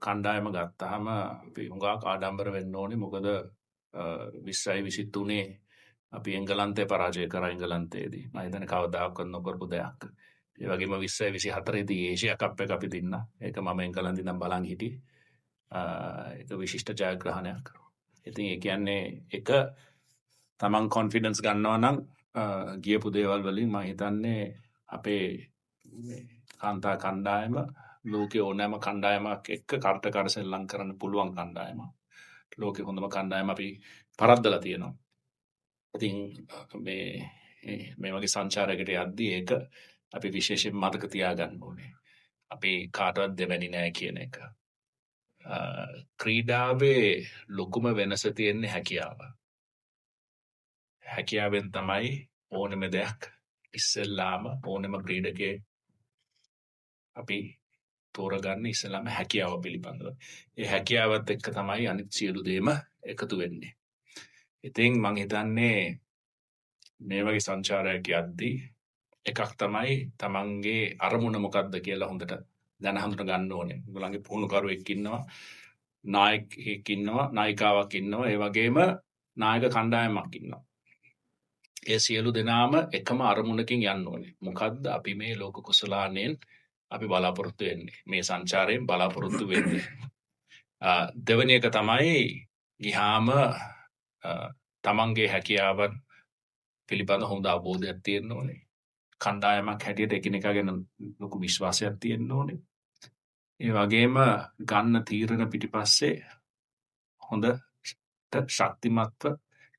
කණ්ඩායම ගත්තාම අපි හුඟක් ආඩම්බර වෙන්න ඕනේ. මොකද 2023 අපි එංගලන්තය පරාජය කරා එංගලන්තයේදී. මම හිතන්නේ කවදාකවත් නොකරපු දෙයක්. ඒ වගේම 2024 දී ඒෂියා කප් එක අපි දින්නා. ඒක මම එංගලන්තේ ඉඳන් බලන් හිටියේ. ඒක විශිෂ්ට ජයග්‍රහණයක්. ඉතින් ඒ කියන්නේ එක තමන් කොන්ෆිඩන්ස් ගන්නවා නම් ගියපු දේවල් වලින් මම හිතන්නේ අපේ කාන්තා කණ්ඩායම ලෝකේ ඕනෑම කණ්ඩායමක් එක්ක කරට කර සෙල්ලම් කරන්න පුළුවන් කණ්ඩායමක්. ලෝකේ හොඳම කණ්ඩායම අපි පරද්දලා තියෙනවා. ඉතින් මේ වගේ සංචාරයකට යද්දී ඒක අපි විශේෂයෙන් මතක තියාගන්න ඕනේ. අපි කාටවත් දෙවැනි නෑ කියන එක. ක්‍රීඩාවේ ලොකුම වෙනස තියෙන්නේ හැකියාව. හැකියාවෙන් තමයි ඕනෙම දෙයක් ඉස්සෙල්ලාම ඕනෙම ක්‍රීඩකයේ අපි තෝරගන්න ඉස්සෙල්ලාම හැකියාව පිළිබඳව. ඒ හැකියාවත් එක්ක තමයි අනිත් සියලු දේම එකතු වෙන්නේ. ඉතින් මං හිතන්නේ මේ වගේ සංචාරයක් යද්දී එකක් තමයි තමන්ගේ අරමුණ මොකක්ද කියලා හොඳට දැන හඳුන ගන්න ඕනේ. ඔයගොල්ලන්ගේ පුහුණුකරුවෙක් ඉන්නවා, නායකයෙක් ඉන්නවා, නායිකාවක් ඉන්නවා, ඒ වගේම නායක කණ්ඩායමක් ඉන්නවා. ඒ සියලු දෙනාම එකම අරමුණකින් යන්න ඕනේ. මොකද්ද අපි මේ ලෝක කුසලානෙන් අපි බලාපොරොත්තු වෙන්නේ. මේ සංචාරයෙන් බලාපොරොත්තු වෙන්නේ. දෙවෙනි එක තමයි ගියාම තමන්ගේ හැකියාවන් පිළිබඳ හොඳ අවබෝධයක් තියෙන්න ඕනේ. කණ්ඩායමක් හැටියට එකිනෙකා ගැන ලොකු විශ්වාසයක් තියෙන්න ඕනේ. ඒ වගේම ගන්න තීරණ පිටිපස්සේ හොඳට ශක්තිමත්ව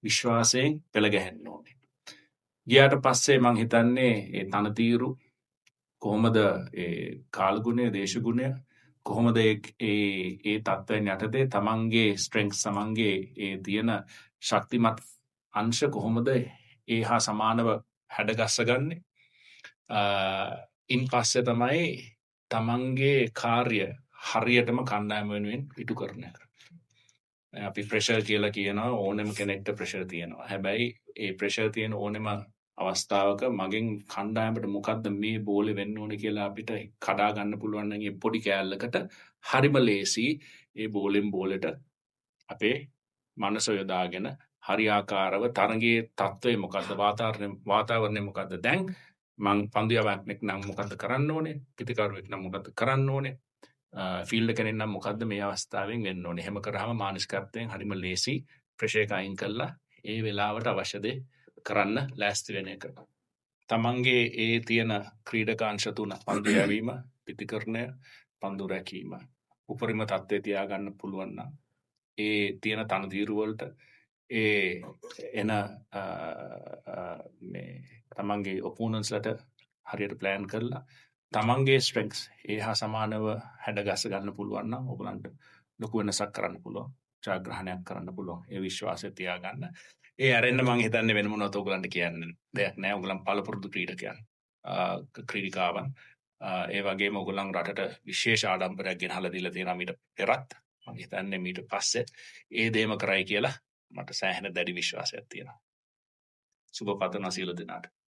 විශ්වාසයෙන් පෙළ ගැහෙන්න ඕනේ. ගියාට පස්සේ මං හිතන්නේ ඒ තනතිරු කොහොමද ඒ කාලගුණය, දේශගුණය කොහොමද ඒ තත්ත්වයන් යටතේ තමන්ගේ ස්ට්‍රෙන්ග්ස්, තමන්ගේ ඒ තියෙන ශක්තිමත් අංශ කොහොමද ඒ හා සමානව හැඩගස්සගන්නේ. ඉන් පස්සේ තමයි තමන්ගේ කාර්ය හරියටම කණ්ඩායම වෙනුවෙන් ඉටු කරන එක. අපි ප්‍රෙෂර් කියලා කියනවා, ඕනෙම කෙනෙක්ට ප්‍රෙෂර් තියෙනවා. හැබැයි ඒ ප්‍රෙෂර් තියෙන ඕනෙම අවස්ථාවක මගෙන් කණ්ඩායමට මොකද්ද මේ බෝලේ වෙන්න ඕනේ කියලා අපිට කඩා ගන්න පුළුවන් නම් ඒ පොඩි කෑල්ලකට හරිම ලේසි ඒ බෝලෙන් බෝලට අපේ මනස යොදාගෙන හරියාකාරව තරගයේ තත්ත්වය මොකද්ද, වාතාවරණය මොකද්ද, දැන් මං පන්දු යවන්නෙක් නම් මොකද්ද කරන්න ඕනේ, පිටිකරුවෙක් නම් මොකද්ද කරන්න ඕනේ, ෆීල්ඩ් කෙනෙක් නම් මොකද්ද මේ අවස්ථාවෙන් වෙන්න ඕනේ. එහෙම කරාම මානසිකත්වයෙන් හරිම ලේසි ප්‍රෙෂර් එක අයින් කරලා ඒ වෙලාවට අවශ්‍ය දේ කරන්න ලෑස්ති වෙන එක. තමන්ගේ ඒ තියෙන ක්‍රීඩකාංශ තුන, පන්දු යැවීම, පිටිකරණය, පන්දු රැකීම උපරිම තත්ත්වයේ තියාගන්න පුළුවන් නම් ඒ තියෙන තනතිරු වලට ඒ එන මේ තමන්ගේ ඔපෝනන්ට්ස්ලට හරියට ප්ලෑන් කරලා තමන්ගේ ස්ට්‍රෙන්ග්ස් ඒ හා සමානව හැඩගස්ස ගන්න පුළුවන් නම් ඔයගලන්ට ලොකු වෙනසක් කරන්න පුළුවන්, ජයග්‍රහණයක් කරන්න පුළුවන්. ඒ විශ්වාසය තියාගන්න. ඒ අරෙන්න මං හිතන්නේ වෙන මොනවද ඔයගලන්ට කියන්න දෙයක් නැහැ. ඔයගලන් පළපුරුදු ක්‍රීඩකයන්, ක්‍රීඩිකාවන්. ඒ වගේම ඔයගලන් රටට විශේෂ ආඩම්බරයක් ගෙනහලා දීලා තියෙනවා මීට පෙරත්. මං හිතන්නේ මීට පස්සේ ඒ දේම කරයි කියලා මට සෑහෙන දැඩි විශ්වාසයක් තියෙනවා. සුබ පතන සියලු දෙනාට.